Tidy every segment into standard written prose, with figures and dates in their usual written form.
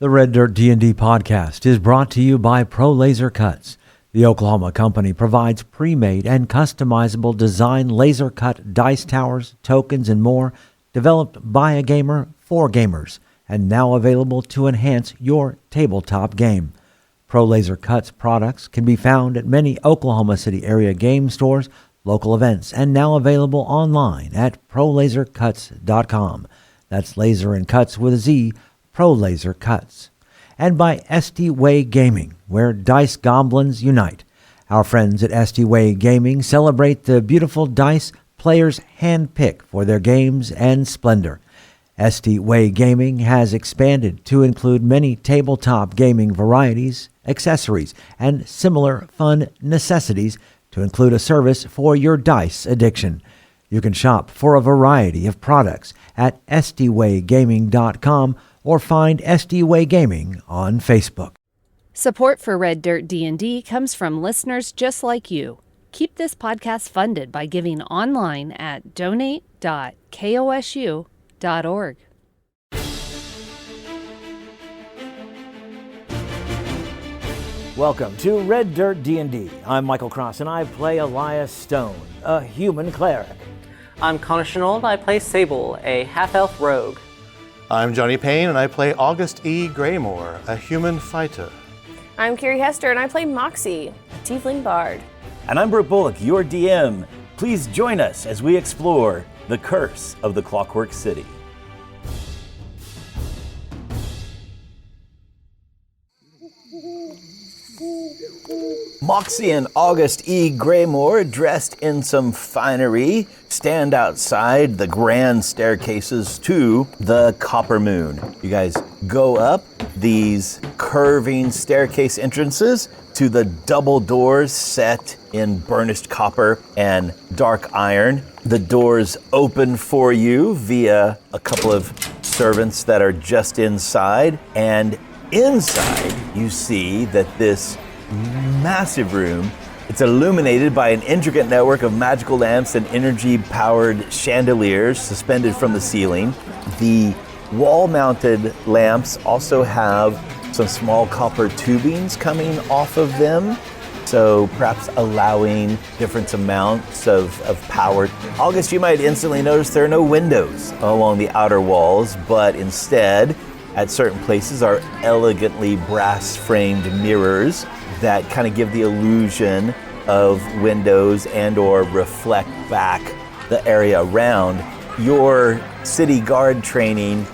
The Red Dirt D&D podcast is brought to you by Pro Laser Cuts. The Oklahoma company provides pre-made and customizable design laser cut dice towers, tokens, and more, developed by a gamer for gamers, and now available to enhance your tabletop game. Pro Laser Cuts products can be found at many Oklahoma City area game stores, local events, and now available online at prolasercuts.com. That's laser and cuts with a Z, Pro Laser Cuts. And by SD Way Gaming, where dice goblins unite. Our friends at SD Way Gaming celebrate the beautiful dice players handpick for their games and splendor. SD Way Gaming has expanded to include many tabletop gaming varieties, accessories, and similar fun necessities to include a service for your dice addiction. You can shop for a variety of products at sdwaygaming.com or find SD Way Gaming on Facebook. Support for Red Dirt D&D comes from listeners just like you. Keep this podcast funded by giving online at donate.kosu.org. Welcome to Red Dirt D&D. I'm Michael Cross, and I play Elias Stone, a human cleric. I'm Connor Shenold. I play Sable, a half-elf rogue. I'm Johnny Payne, and I play August E. Greymore, a human fighter. I'm Carrie Hester, and I play Moxie, a tiefling bard. And I'm Brooke Bullock, your DM. Please join us as we explore the curse of the Clockwork City. Moxie and August E. Greymore, dressed in some finery, stand outside the grand staircases to the Copper Moon. You guys go up these curving staircase entrances to the double doors set in burnished copper and dark iron. The doors open for you via a couple of servants that are just inside, and inside you see that this massive room, it's illuminated by an intricate network of magical lamps and energy-powered chandeliers suspended from the ceiling. The wall-mounted lamps also have some small copper tubings coming off of them, so perhaps allowing different amounts of power. August, you might instantly notice there are no windows along the outer walls, but instead, at certain places, are elegantly brass-framed mirrors that kind of give the illusion of windows and or reflect back the area around. Your city guard training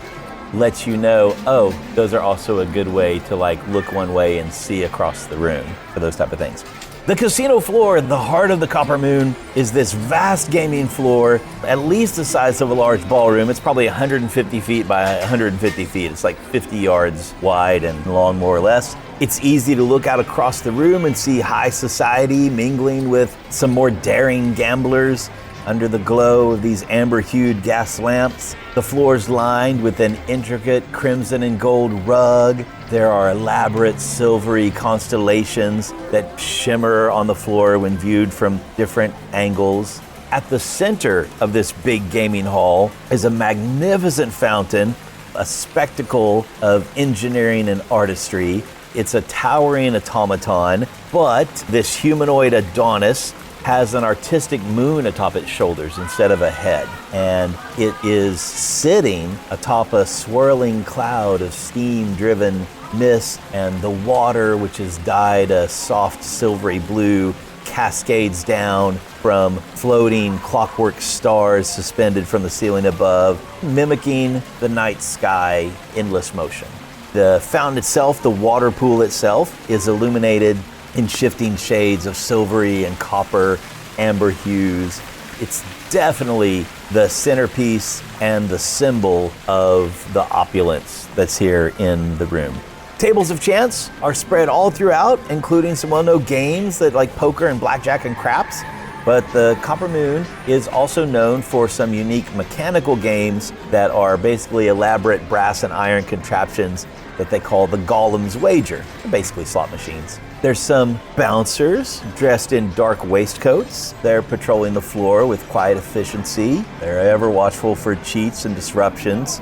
lets you know, oh, those are also a good way to look one way and see across the room for those type of things. The casino floor, the heart of the Copper Moon, is this vast gaming floor, at least the size of a large ballroom. It's probably 150 feet by 150 feet. It's like 50 yards wide and long, more or less. It's easy to look out across the room and see high society mingling with some more daring gamblers under the glow of these amber-hued gas lamps. The floor's lined with an intricate crimson and gold rug. There are elaborate silvery constellations that shimmer on the floor when viewed from different angles. At the center of this big gaming hall is a magnificent fountain, a spectacle of engineering and artistry. It's a towering automaton, but this humanoid Adonis has an artistic moon atop its shoulders instead of a head. And it is sitting atop a swirling cloud of steam-driven mist, and the water, which is dyed a soft silvery blue, cascades down from floating clockwork stars suspended from the ceiling above, mimicking the night sky endless motion. The fountain itself, the water pool itself, is illuminated in shifting shades of silvery and copper, amber hues. It's definitely the centerpiece and the symbol of the opulence that's here in the room. Tables of chance are spread all throughout, including some well-known games like poker and blackjack and craps. But the Copper Moon is also known for some unique mechanical games that are basically elaborate brass and iron contraptions that they call the Golem's Wager. They're basically slot machines. There's some bouncers dressed in dark waistcoats. They're patrolling the floor with quiet efficiency. They're ever watchful for cheats and disruptions.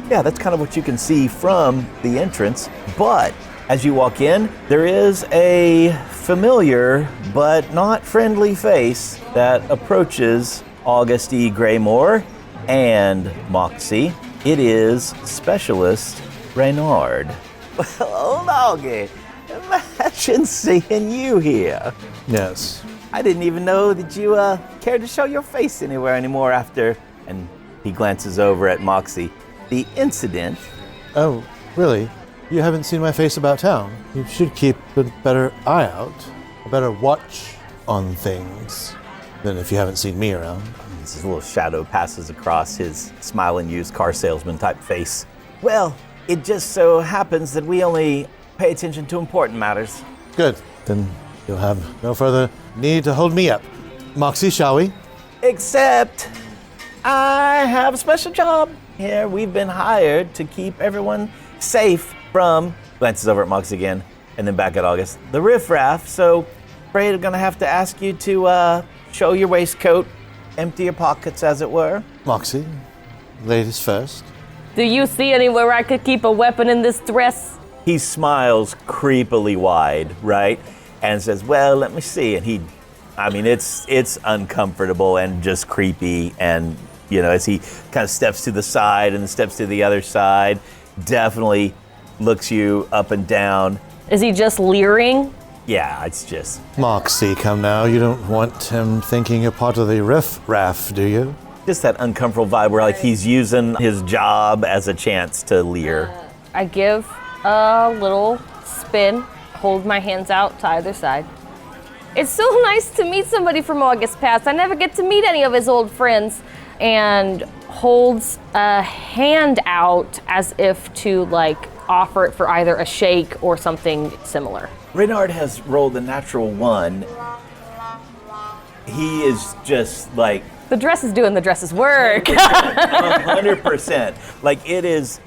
Yeah, that's kind of what you can see from the entrance. But as you walk in, there is a familiar but not friendly face that approaches August E. Graymore and Moxie. It is Specialist Reynard. Well, Augie, imagine seeing you here. Yes. I didn't even know that you cared to show your face anywhere anymore after, and he glances over at Moxie, the incident. Oh, really? You haven't seen my face about town? You should keep a better eye out, a better watch on things than if you haven't seen me around. This little shadow passes across his smiling used car salesman type face. Well, it just so happens that we only pay attention to important matters. Good. Then you'll have no further need to hold me up. Moxie, shall we? Except I have a special job here. We've been hired to keep everyone safe from, glances over at Moxie again, and then back at August, the riffraff. So, afraid I'm gonna have to ask you to show your waistcoat, empty your pockets, as it were. Moxie, ladies first. Do you see anywhere I could keep a weapon in this dress? He smiles creepily wide, right? And says, well, let me see. And it's uncomfortable and just creepy. And, as he kind of steps to the side and then steps to the other side, definitely looks you up and down. Is he just leering? Yeah, it's just... Moxie, come now. You don't want him thinking you're part of the riff-raff, do you? Just that uncomfortable vibe where like he's using his job as a chance to leer. I give a little spin, hold my hands out to either side. It's so nice to meet somebody from August past. I never get to meet any of his old friends. And holds a hand out as if to offer it for either a shake or something similar. Reynard has rolled a natural 1. He is just like... The dress is doing the dress's work. 100%. Like it is...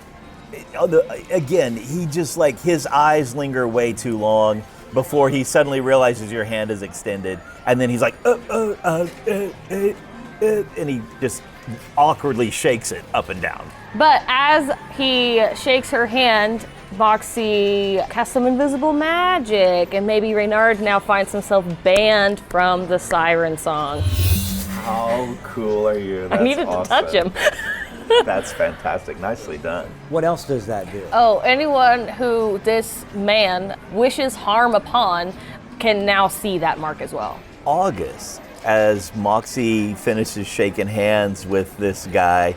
Again, he just his eyes linger way too long before he suddenly realizes your hand is extended. And then he's like, and he just awkwardly shakes it up and down. But as he shakes her hand, Moxie casts some invisible magic, and maybe Reynard now finds himself banned from the siren song. How cool are you? That's I needed awesome. to touch him. That's fantastic. Nicely done. What else does that do? Oh, anyone who this man wishes harm upon can now see that mark as well. August, as Moxie finishes shaking hands with this guy,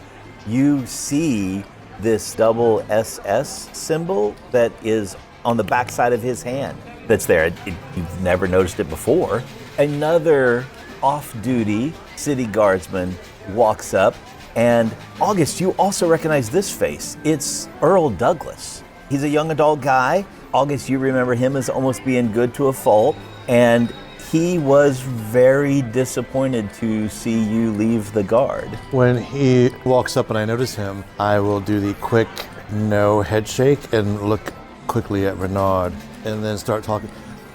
you see this double SS symbol that is on the backside of his hand that's there. You've never noticed it before. Another off-duty city guardsman walks up, and August, you also recognize this face. It's Earl Douglas. He's a young adult guy. August, you remember him as almost being good to a fault, and he was very disappointed to see you leave the guard. When he walks up and I notice him, I will do the quick no head shake and look quickly at Reynard and then start talking.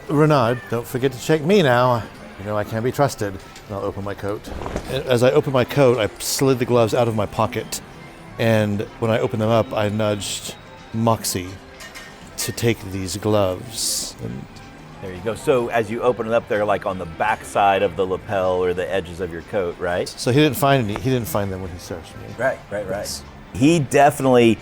Reynard, don't forget to shake me now. You know I can't be trusted. And I'll open my coat. As I open my coat, I slid the gloves out of my pocket. And when I opened them up, I nudged Moxie to take these gloves. And there you go. So as you open it up, they're on the back side of the lapel or the edges of your coat, right? so he didn't find any. He didn't find them when he searched me. Right. He definitely,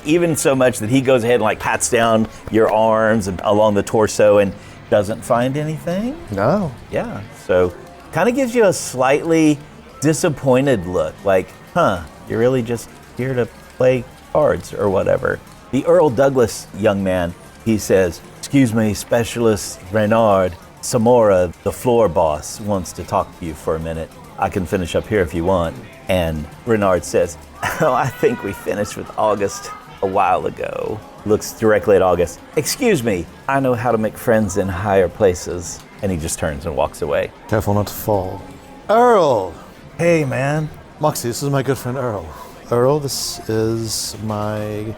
even so much that he goes ahead and pats down your arms and along the torso and doesn't find anything. No. Yeah. So kind of gives you a slightly disappointed look. You're really just here to play cards or whatever. The Earl Douglas young man, he says, "Excuse me, Specialist Reynard. Samora, the floor boss, wants to talk to you for a minute. I can finish up here if you want." And Reynard says, "Oh, I think we finished with August a while ago." Looks directly at August. "Excuse me, I know how to make friends in higher places." And he just turns and walks away. Careful not to fall. Earl! Hey, man. Moxie, this is my good friend Earl. Earl, this is Moxie.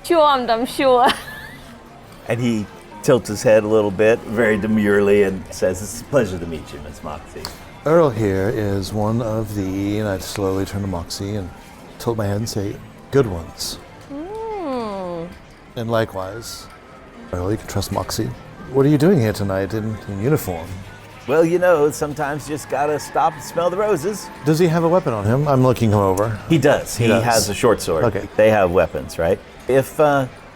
Charmed, I'm sure. And he tilts his head a little bit, very demurely, and says, "It's a pleasure to meet you, Miss Moxie." Earl here is one of the, and I slowly turn to Moxie and to hold my hand and say, good ones. And likewise, well, you can trust Moxie. What are you doing here tonight in uniform? Well, you know, sometimes you just gotta stop and smell the roses. Does he have a weapon on him? I'm looking him over. He does. He does. has a short sword. Okay. They have weapons, right? If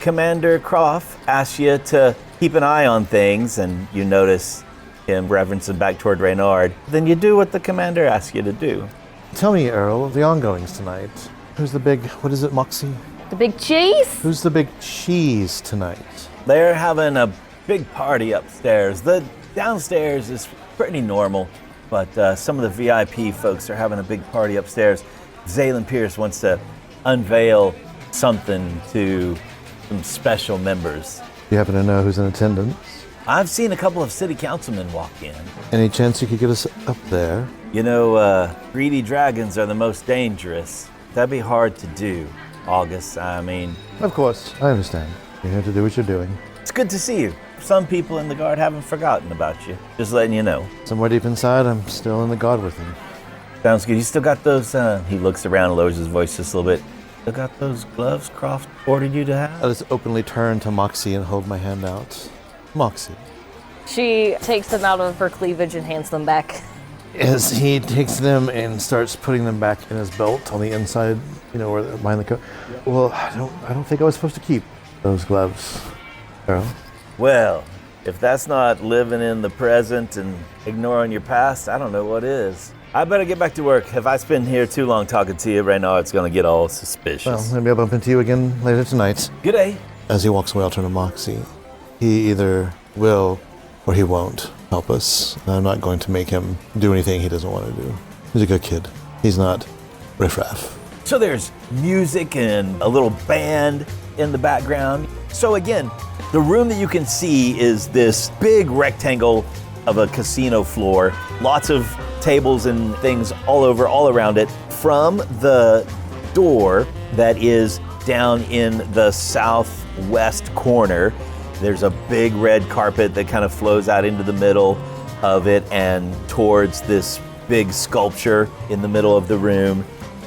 Commander Croft asks you to keep an eye on things and you notice him referencing back toward Reynard, then you do what the commander asks you to do. Tell me, Earl, the ongoings tonight. Who's the big, what is it, Moxie? The big cheese? Who's the big cheese tonight? They're having a big party upstairs. The downstairs is pretty normal, but some of the VIP folks are having a big party upstairs. Zaylen Pierce wants to unveil something to some special members. You happen to know who's in attendance? I've seen a couple of city councilmen walk in. Any chance you could get us up there? You know, greedy dragons are the most dangerous. That'd be hard to do, August. I mean, Of course, I understand. You're here to do what you're doing. it's good to see you. Some people in the guard haven't forgotten about you. Just letting you know. Somewhere deep inside, I'm still in the guard with him. Sounds good. You still got those, he looks around and lowers his voice just a little bit. Still got those gloves Croft ordered you to have? I'll just openly turn to Moxie and hold my hand out. Moxie. She takes them out of her cleavage and hands them back. As he takes them and starts putting them back in his belt on the inside, you know, where behind the coat. Well, I don't think I was supposed to keep those gloves, Earl. Well, if that's not living in the present and ignoring your past, I don't know what is. I better get back to work. If I spend here too long talking to you right now, it's gonna get all Well, suspicious. maybe I'll bump into you again later tonight. Good day. As he walks away, I'll turn to Moxie. He either will or he won't help us. I'm not going to make him do anything he doesn't want to do. He's a good kid. He's not riffraff. So there's music and a little band in the background. So again, the room that you can see is this big rectangle of a casino floor. Lots of tables and things all over, all around it. From the door that is down in the southwest corner, there's a big red carpet that kind of flows out into the middle of it and towards this big sculpture in the middle of the room.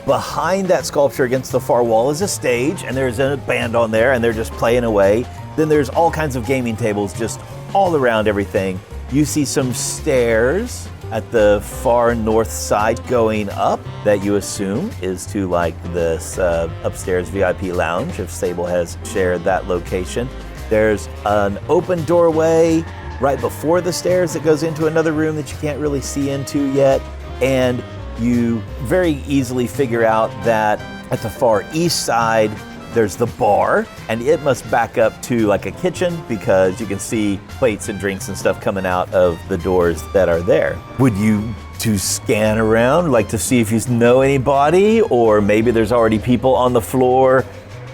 Behind that sculpture against the far wall is a stage, and there's a band on there, and they're just playing away. Then there's all kinds of gaming tables just all around everything. You see some stairs at the far north side going up that you assume is to like this upstairs VIP lounge if Sable has shared that location. There's an open doorway right before the stairs that goes into another room that you can't really see into yet. And you very easily figure out that at the far east side, there's the bar, and it must back up to like a kitchen because you can see plates and drinks and stuff coming out of the doors that are there. Would you to scan around, like to see if you know anybody, or maybe there's already people on the floor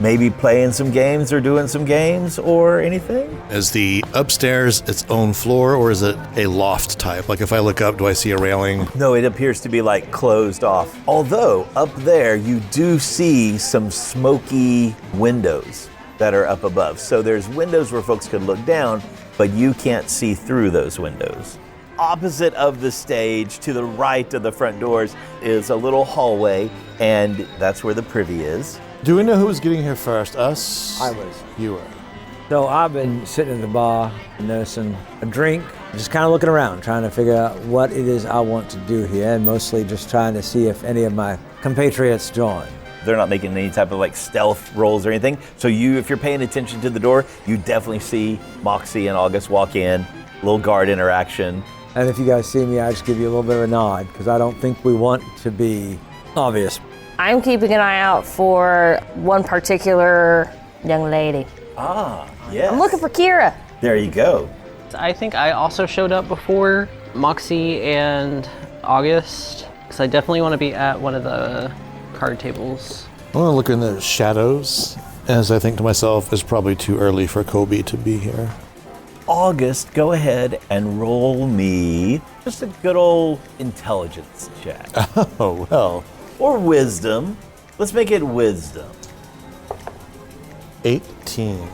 maybe playing some games or doing some games or anything? Is the upstairs its own floor, or is it a loft type? Like if I look up, do I see a railing? No, it appears to be like closed off. Although up there you do see some smoky windows that are up above. So there's windows where folks could look down, but you can't see through those windows. Opposite of the stage, to the right of the front doors, is a little hallway, and that's where the privy is. Do we know who was getting here first? Us? I was. You were. So I've been sitting at the bar, noticing a drink, just kind of looking around, trying to figure out what it is I want to do here, and mostly just trying to see if any of my compatriots join. They're not making any type of like stealth rolls or anything. So if you're paying attention to the door, you definitely see Moxie and August walk in, little guard interaction. And if you guys see me, I just give you a little bit of a nod, because I don't think we want to be obvious. I'm keeping an eye out for one particular young lady. Ah, yes. I'm looking for Kira. There you go. I think I also showed up before Moxie and August, because I definitely want to be at one of the card tables. I want to look in the shadows, as I think to myself, it's probably too early for Kobe to be here. August, go ahead and roll me just a good old intelligence check. Oh, well. Or wisdom. Let's make it wisdom. 18.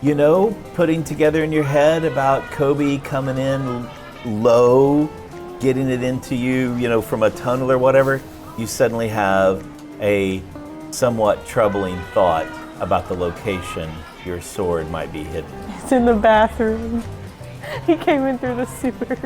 You know, putting together in your head about Kobe coming in low, getting it into you, you know, from a tunnel or whatever, you suddenly have a somewhat troubling thought about the location your sword might be hidden. It's in the bathroom. He came in through the sewers.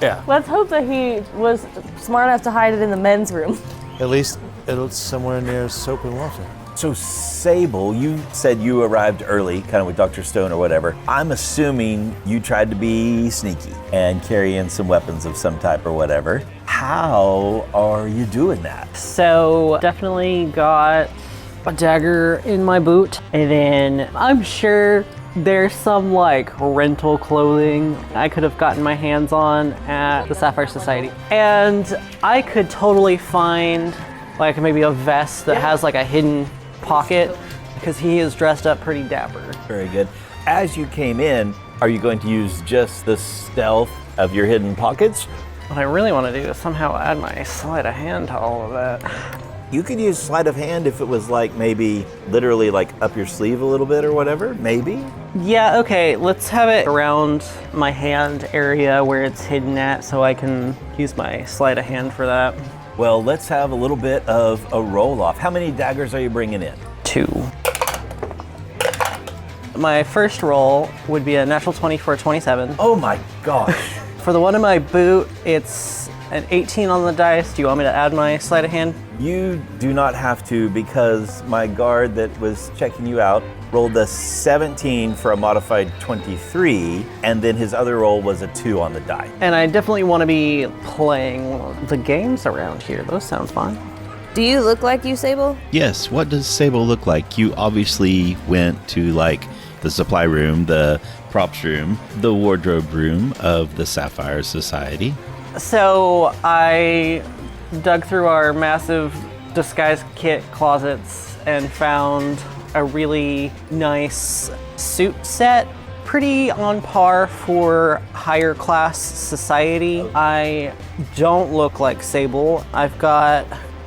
Yeah. Let's hope that he was smart enough to hide it in the men's room. At least it's somewhere near soap and water. So Sable, you said you arrived early, kind of with Dr. Stone or whatever. I'm assuming you tried to be sneaky and carry in some weapons of some type or whatever. How are you doing that? So definitely got a dagger in my boot, and then I'm sure there's some like rental clothing I could have gotten my hands on at the Sapphire Society. And I could totally find like maybe a vest that has like a hidden pocket, because he is dressed up pretty dapper. Very good. As you came in, are you going to use just the stealth of your hidden pockets? What I really want to do is somehow add my sleight of hand to all of that. You could use sleight of hand if it was like maybe literally like up your sleeve a little bit or whatever, maybe? Yeah, okay, let's have it around my hand area where it's hidden at, so I can use my sleight of hand for that. Well, let's have a little bit of a roll-off. How many daggers are you bringing in? 2. My first roll would be a natural 20 for a 27. Oh my gosh. For the one in my boot, it's an 18 on the dice. Do you want me to add my sleight of hand? You do not have to, because my guard that was checking you out rolled a 17 for a modified 23, and then his other roll was a 2 on the die. And I definitely want to be playing the games around here. Those sound fun. Do you look like you, Sable? Yes, what does Sable look like? You obviously went to like the supply room, the props room, the wardrobe room of the Sapphire Society. So I dug through our massive disguise kit closets and found a really nice suit set, pretty on par for higher class society. I don't look like Sable. I've got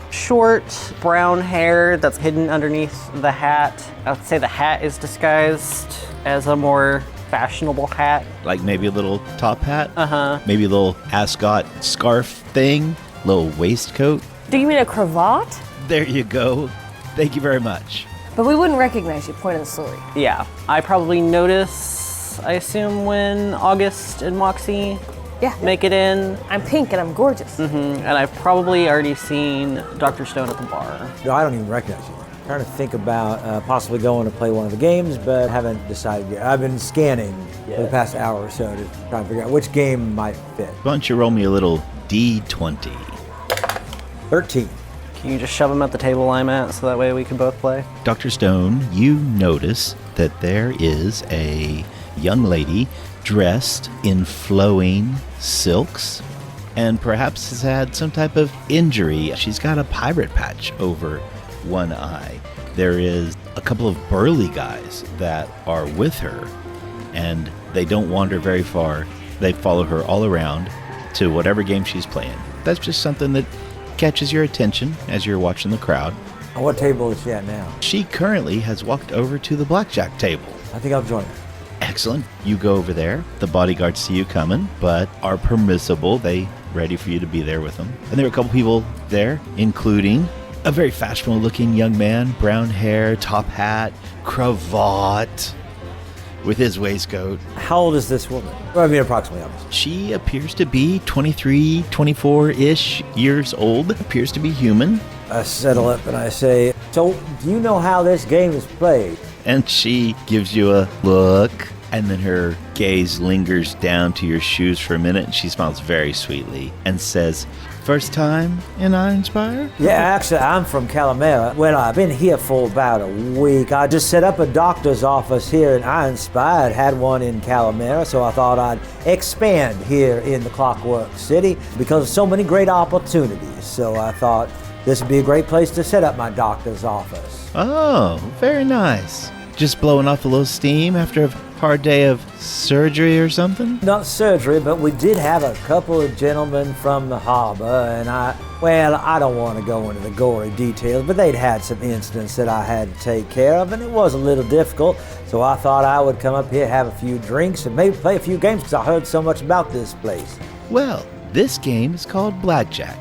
short brown hair that's hidden underneath the hat. I would say the hat is disguised as a more fashionable hat. Like maybe a little top hat? Uh-huh. Maybe a little ascot scarf thing? Little waistcoat? Do you mean a cravat? There you go. Thank you very much. But we wouldn't recognize you, point of the story. Yeah, I probably notice, I assume, when August and Moxie make it in. I'm pink and I'm gorgeous. And I've probably already seen Dr. Stone at the bar. No, I don't even recognize you. I'm trying to think about possibly going to play one of the games, but haven't decided yet. I've been scanning for the past hour or so to try and figure out which game might fit. Why don't you roll me a little D20? 13. Can you just shove them at the table I'm at so that way we can both play? Dr. Stone, you notice that there is a young lady dressed in flowing silks and perhaps has had some type of injury. She's got a pirate patch over one eye. There is a couple of burly guys that are with her, and they don't wander very far. They follow her all around to whatever game she's playing. That's just something that catches your attention as you're watching the crowd. On what table is she at now? She currently has walked over to the blackjack table. I think I'll join her. Excellent. You go over there. The bodyguards see you coming, but are permissible. They ready for you to be there with them. And there are a couple people there, including a very fashionable looking young man, brown hair, top hat, cravat, with his waistcoat. How old is this woman? Well, I mean, approximately, obviously. She appears to be 23, 24-ish years old. Appears to be human. I settle up and I say, so do you know how this game is played? And she gives you a look, and then her gaze lingers down to your shoes for a minute, and she smiles very sweetly and says, "First time in Ironspire?" Yeah, actually, I'm from Calamera. Well, I've been here for about a week. I just set up a doctor's office here in Ironspire. I had one in Calamera, so I thought I'd expand here in the Clockwork City because of so many great opportunities. So I thought this would be a great place to set up my doctor's office. Oh, very nice. Just blowing off a little steam after a hard day of surgery or something? Not surgery, but we did have a couple of gentlemen from the harbor, and I don't want to go into the gory details, but they'd had some incidents that I had to take care of, and it was a little difficult, so I thought I would come up here, have a few drinks, and maybe play a few games, because I heard so much about this place. Well, this game is called Blackjack,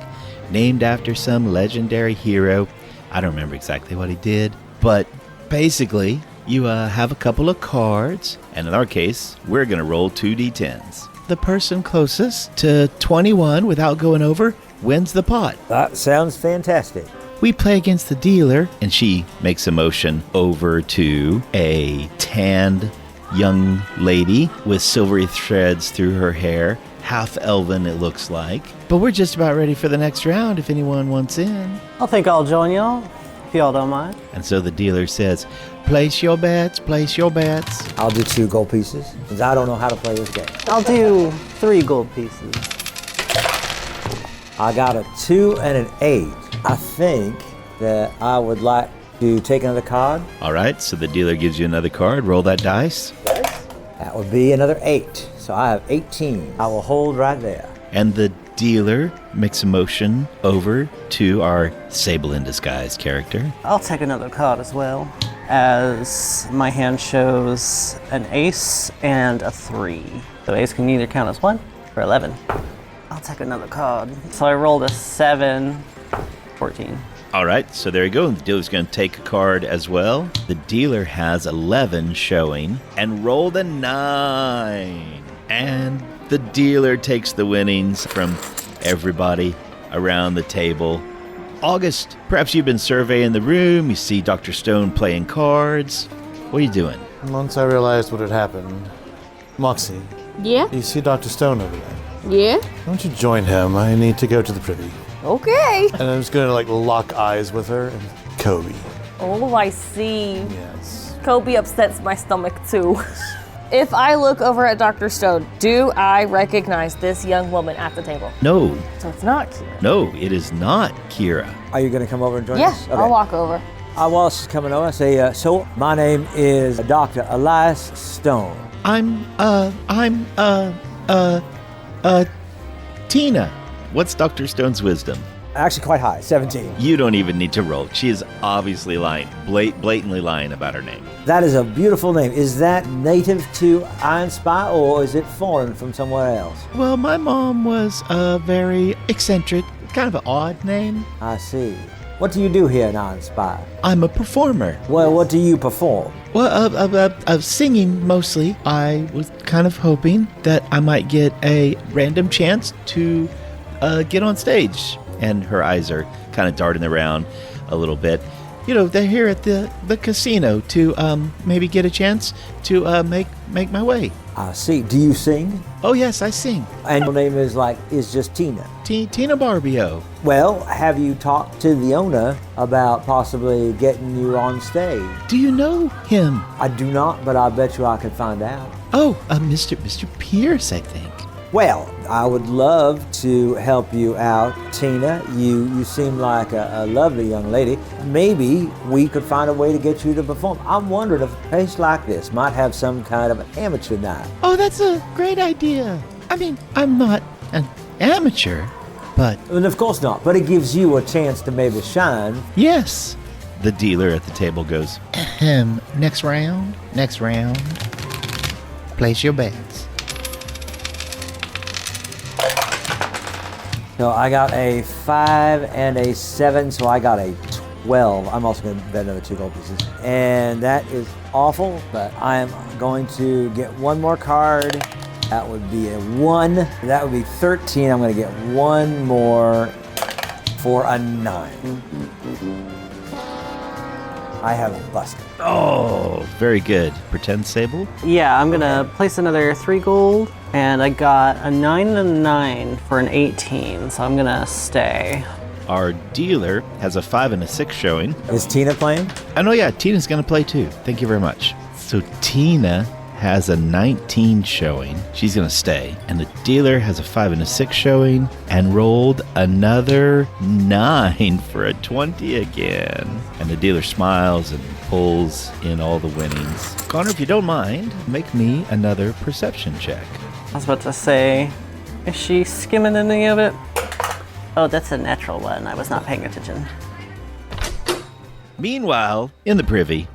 named after some legendary hero I don't remember exactly what he did, but basically, you have a couple of cards, and in our case, we're going to roll 2d10s. The person closest to 21 without going over wins the pot. That sounds fantastic. We play against the dealer, and she makes a motion over to a tanned young lady with silvery threads through her hair. Half elven, it looks like. But we're just about ready for the next round if anyone wants in. I think I'll join y'all, if y'all don't mind. And so the dealer says, place your bets, place your bets. I'll do 2 gold pieces, because I don't know how to play this game. I'll do 3 gold pieces. I got a 2 and an 8. I think that I would like to take another card. All right, so the dealer gives you another card. Roll that dice. That would be another 8. So I have 18. I will hold right there. And the dealer makes a motion over to our Sable in Disguise character. I'll take another card as well, as my hand shows an ace and a 3. So ace can either count as 1 or 11. I'll take another card. So I rolled a 7, 14. All right, so there you go. The dealer's going to take a card as well. The dealer has 11 showing and rolled a 9. And the dealer takes the winnings from everybody around the table. August, perhaps you've been surveying the room. You see Dr. Stone playing cards. What are you doing? Once I realized what had happened, Moxie, Yeah? you see Dr. Stone over there? Yeah? Why don't you join him? I need to go to the Privy. Okay. And I'm just gonna lock eyes with her and Kobe. Oh, I see. Yes. Kobe upsets my stomach too. If I look over at Dr. Stone, do I recognize this young woman at the table? No, So it's not Kira. no, it is not Kira. Are you going to come over and join Yeah, us? I'll walk over. While she's coming over, I say, so my name is Dr. Elias Stone. Tina. What's Dr. Stone's wisdom? Actually quite high, 17. You don't even need to roll. She is obviously lying, blatantly lying about her name. That is a beautiful name. Is that native to Iron Spy, or is it foreign from somewhere else? Well, my mom was very eccentric, kind of an odd name. I see. What do you do here in Iron Spy? I'm a performer. Well, what do you perform? Well, of singing mostly. I was kind of hoping that I might get a random chance to get on stage. And her eyes are kind of darting around a little bit. You know, they're here at the casino to maybe get a chance to make my way. I see. Do you sing? Oh, yes, I sing. And your name is just Tina. Tina Barbio. Well, have you talked to the owner about possibly getting you on stage? Do you know him? I do not, but I bet you I could find out. Oh, Mr. Pierce, I think. Well, I would love to help you out, Tina. You seem like a lovely young lady. Maybe we could find a way to get you to perform. I'm wondering if a place like this might have some kind of an amateur night. Oh, that's a great idea. I mean, I'm not an amateur, but... And of course not, but it gives you a chance to maybe shine. Yes. The dealer at the table goes, next round. Place your bets. So I got a 5 and a 7, so I got a 12. I'm also going to bet another 2 gold pieces. And that is awful, but I am going to get one more card. That would be a 1. That would be 13. I'm going to get one more for a 9. I have busted. Oh, very good. Pretend Sable? Yeah, I'm gonna place another 3 gold, and I got a 9 and a 9 for an 18, so I'm gonna stay. Our dealer has a 5 and a 6 showing. Is Tina playing? Oh, no, yeah, Tina's going to play too. Thank you very much. So Tina has a 19 showing. She's going to stay. And the dealer has a 5 and a 6 showing and rolled another 9 for a 20 again. And the dealer smiles and pulls in all the winnings. Connor, if you don't mind, make me another perception check. I was about to say, is she skimming any of it? Oh, that's a natural one. I was not paying attention. Meanwhile, in the Privy,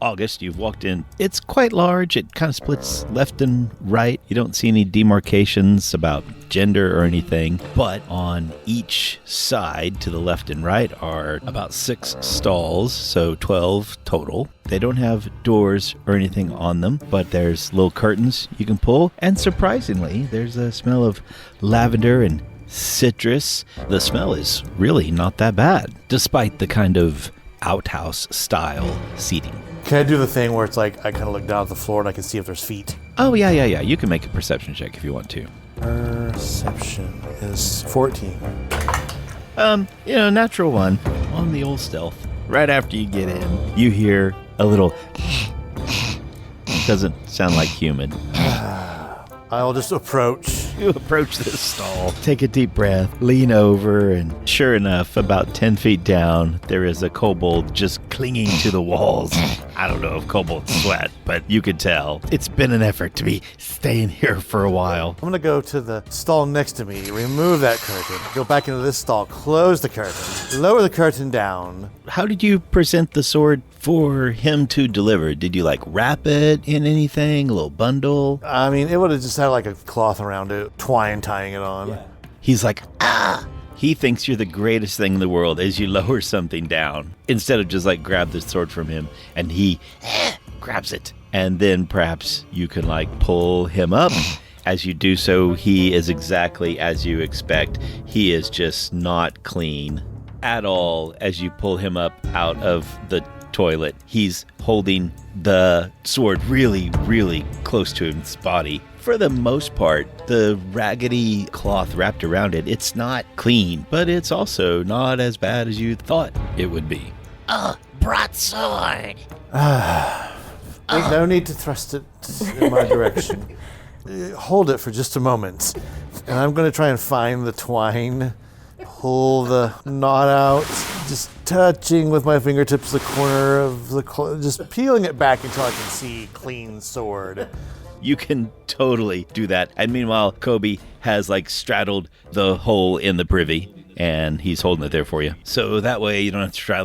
August, you've walked in. It's quite large. It kind of splits left and right. You don't see any demarcations about gender or anything, but on each side to the left and right are about 6 stalls, so 12 total. They don't have doors or anything on them, but there's little curtains you can pull, and surprisingly, there's a smell of lavender and citrus. The smell is really not that bad, despite the kind of outhouse style seating. Can I do the thing where it's like I kind of look down at the floor and I can see if there's feet? Oh, yeah. You can make a perception check if you want to. Perception is 14. Natural one on the old stealth. Right after you get in, you hear a little doesn't sound like human. I'll just approach. You approach this stall, take a deep breath, lean over, and sure enough, about 10 feet down, there is a kobold just clinging to the walls. I don't know if kobolds sweat, but you could tell. It's been an effort to be staying here for a while. I'm going to go to the stall next to me, remove that curtain, go back into this stall, close the curtain, lower the curtain down. How did you present the sword for him to deliver? Did you wrap it in anything, a little bundle? I mean, it would have just had like a cloth around it, twine tying it on. Yeah. He's like, ah! He thinks you're the greatest thing in the world as you lower something down. Instead of just grab the sword from him, and he grabs it. And then perhaps you can pull him up. As you do so, he is exactly as you expect. He is just not clean at all as you pull him up out of the toilet. He's holding the sword really, really close to his body. For the most part, the raggedy cloth wrapped around it, it's not clean, but it's also not as bad as you thought it would be. Broadsword. No need to thrust it in my direction. Hold it for just a moment, and I'm going to try and find the twine, pull the knot out, just touching with my fingertips the corner of the just peeling it back until I can see clean sword. You can totally do that. And meanwhile, Kobe has straddled the hole in the privy, and he's holding it there for you. So that way you don't have to try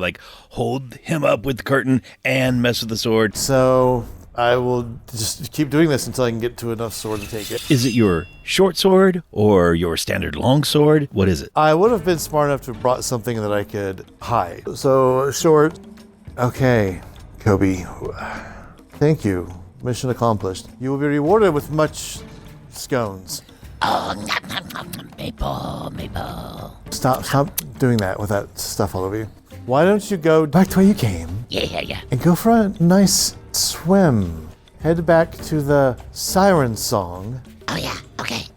hold him up with the curtain and mess with the sword. So I will just keep doing this until I can get to enough sword to take it. Is it your short sword or your standard long sword? What is it? I would have been smart enough to have brought something that I could hide. So short. Okay, Kobe. Thank you. Mission accomplished. You will be rewarded with much scones. Oh, maple. Stop doing that with that stuff all over you. Why don't you go back to where you came? Yeah. And go for a nice swim. Head back to the siren song. Oh, yeah. Okay.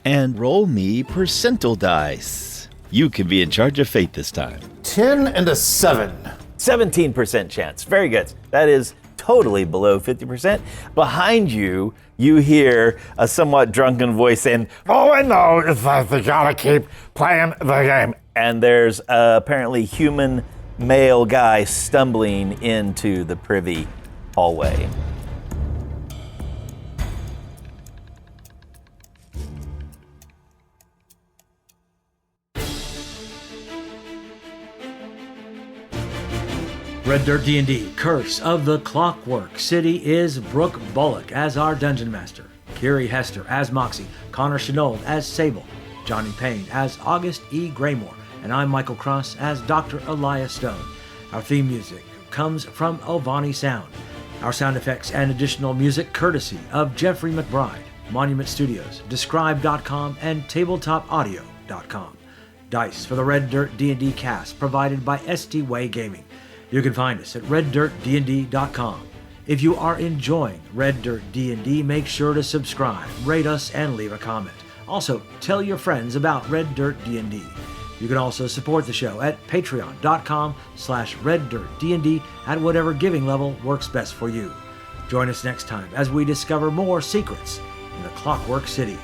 And roll me percentile dice. You can be in charge of fate this time. 10 and a 7. 17% chance. Very good. That is totally below 50%. Behind you, you hear a somewhat drunken voice saying, "All I know is that they gotta keep playing the game." And there's apparently human male guy stumbling into the privy hallway. Red Dirt D&D Curse of the Clockwork City is Brooke Bullock as our Dungeon Master, Kiri Hester as Moxie, Connor Shenold as Sable, Johnny Payne as August E. Graymore, and I'm Michael Cross as Dr. Elias Stone. Our theme music comes from Ovani Sound. Our sound effects and additional music courtesy of Jeffrey McBride, Monument Studios, Describe.com, and TabletopAudio.com. Dice for the Red Dirt D&D cast provided by ST Way Gaming. You can find us at reddirtdnd.com. If you are enjoying Red Dirt D&D, make sure to subscribe, rate us, and leave a comment. Also, tell your friends about Red Dirt D&D. You can also support the show at patreon.com/reddirtdnd at whatever giving level works best for you. Join us next time as we discover more secrets in the Clockwork City.